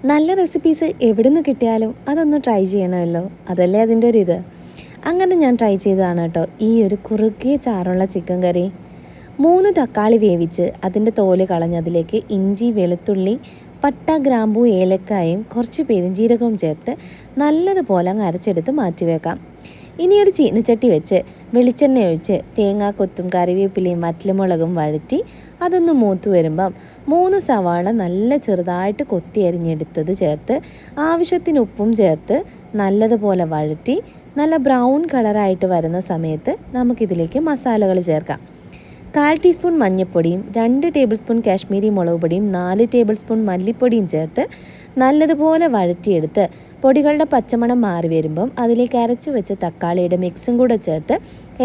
നല്ല റെസിപ്പീസ് എവിടെ നിന്ന് കിട്ടിയാലും അതൊന്ന് ട്രൈ ചെയ്യണമല്ലോ, അതല്ലേ അതിൻ്റെ ഒരു ഇത്. അങ്ങനെ ഞാൻ ട്രൈ ചെയ്തതാണ് കേട്ടോ ഈ ഒരു കുറുകിയ ചാറുള്ള ചിക്കൻ കറി. 3 തക്കാളി വേവിച്ച് അതിൻ്റെ തോല് കളഞ്ഞ് അതിലേക്ക് ഇഞ്ചി, വെളുത്തുള്ളി, പട്ട, ഗ്രാമ്പൂ, ഏലക്കായും കുറച്ച് പെരുംജീരകവും ചേർത്ത് നല്ലതുപോലെ അങ്ങ് അരച്ചെടുത്ത് മാറ്റി വെക്കാം. ഇനി ഒരു ചീനച്ചട്ടി വെച്ച് വെളിച്ചെണ്ണ ഒഴിച്ച് തേങ്ങാക്കൊത്തും കറിവേപ്പിലയും വറ്റൽമുളകും വഴറ്റി അതൊന്ന് മൂത്ത് വരുമ്പം 3 സവാള നല്ല ചെറുതായിട്ട് കൊത്തി അരിഞ്ഞെടുത്തത് ചേർത്ത് ആവശ്യത്തിന് ഉപ്പും ചേർത്ത് നല്ലതുപോലെ വഴറ്റി നല്ല ബ്രൗൺ കളറായിട്ട് വരുന്ന സമയത്ത് നമുക്കിതിലേക്ക് മസാലകൾ ചേർക്കാം. 1/4 ടീസ്പൂൺ മഞ്ഞൾപ്പൊടിയും 2 ടേബിൾ സ്പൂൺ കാശ്മീരി മുളക് പൊടിയും 4 ടേബിൾ സ്പൂൺ മല്ലിപ്പൊടിയും ചേർത്ത് നല്ലതുപോലെ വഴറ്റിയെടുത്ത് പൊടികളുടെ പച്ചമണം മാറി വരുമ്പം അതിലേക്ക് അരച്ച് വെച്ച തക്കാളിയുടെ മിക്സും കൂടെ ചേർത്ത്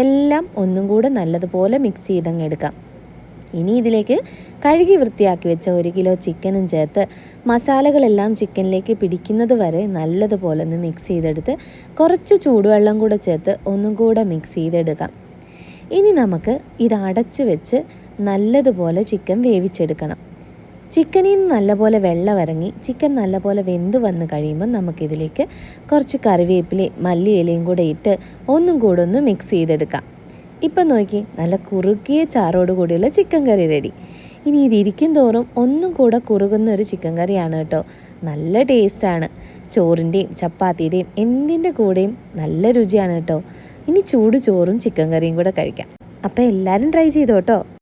എല്ലാം ഒന്നും കൂടെ നല്ലതുപോലെ മിക്സ് ചെയ്തങ്ങ് എടുക്കാം. ഇനി ഇതിലേക്ക് കഴുകി വൃത്തിയാക്കി വെച്ച 1 കിലോ ചിക്കനും ചേർത്ത് മസാലകളെല്ലാം ചിക്കനിലേക്ക് പിടിക്കുന്നത് വരെ നല്ലതുപോലെ ഒന്ന് മിക്സ് ചെയ്തെടുത്ത് കുറച്ച് ചൂടുവെള്ളം കൂടെ ചേർത്ത് ഒന്നും കൂടെ മിക്സ് ചെയ്തെടുക്കാം. ഇനി നമുക്ക് ഇത് അടച്ച് വെച്ച് നല്ലതുപോലെ ചിക്കൻ വേവിച്ചെടുക്കണം. ചിക്കനിൽ നിന്ന് നല്ലപോലെ വെള്ളം ഇറങ്ങി ചിക്കൻ നല്ലപോലെ വെന്ത് വന്ന് കഴിയുമ്പോൾ നമുക്കിതിലേക്ക് കുറച്ച് കറിവേപ്പിലയും മല്ലിയിലയും കൂടെ ഇട്ട് ഒന്നും കൂടെ ഒന്ന് മിക്സ് ചെയ്തെടുക്കാം. ഇപ്പം നോക്കി, നല്ല കുറുകിയ ചാറോട് കൂടിയുള്ള ചിക്കൻ കറി റെഡി. ഇനി ഇതിരിക്കും തോറും ഒന്നും കൂടെ കുറുകുന്ന ഒരു ചിക്കൻ കറിയാണ് കേട്ടോ. നല്ല ടേസ്റ്റാണ്. ചോറിൻ്റെയും ചപ്പാത്തിയുടെയും എന്തിൻ്റെ കൂടെയും നല്ല രുചിയാണ് കേട്ടോ. ഇനി ചൂട് ചോറും ചിക്കൻ കറിയും കൂടെ കഴിക്കാം. അപ്പോൾ എല്ലാവരും ട്രൈ ചെയ്തോ കേട്ടോ.